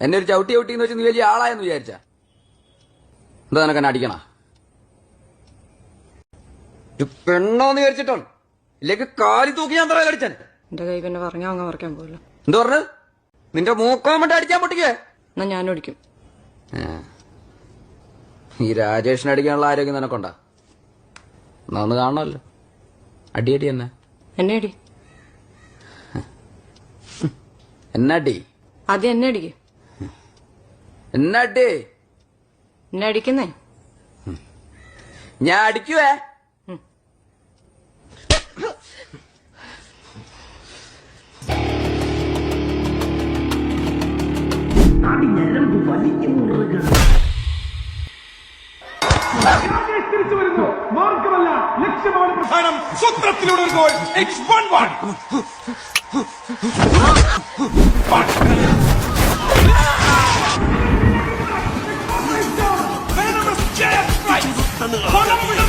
എന്നെ ഒരു ചവിട്ടി ചവിട്ടിന്ന് വെച്ച് നീ വലിയ ആളായെന്ന് വിചാരിച്ച എന്താ നിനക്ക് എന്നെ അടിക്കണ? പെണ്ണോന്ന് വിചാരിച്ചിട്ടാണ്, ഇല്ലെങ്കിൽ കാലി തൂക്കി ഞാൻ പറയാൻ അടിച്ചാൻ. എന്റെ കൈ പിന്നെ പറഞ്ഞാ അങ്ങ് പറിക്കാൻ പോലോ. എന്താ പറഞ്ഞത്? നിന്റെ മൂക്കാൻ വേണ്ടി അടിക്കാൻ പൊട്ടിക്കേ? എന്നാ ഞാനും അടിക്കും. ഈ രാജേഷിനെ അടിക്കാനുള്ള ആരോഗ്യം നിനക്കൊണ്ടാ? എന്നാ ഒന്ന് കാണണമല്ലോ. അടിയടി എന്നെ. എന്നെ അടി. എന്നടി? ആദ്യം എന്നെ അടിക്ക്. എന്നടി? എന്നെ അടിക്കുന്നേ. ഞാൻ അടിക്കുവേ. തിരിച്ചു വരുന്നു. മാർഗമല്ല, ലക്ഷ്യമാണ് പ്രധാനം. സൂത്രത്തിലൂടെ ഒരു goal. It's 1-1. Venomous Jet Strike.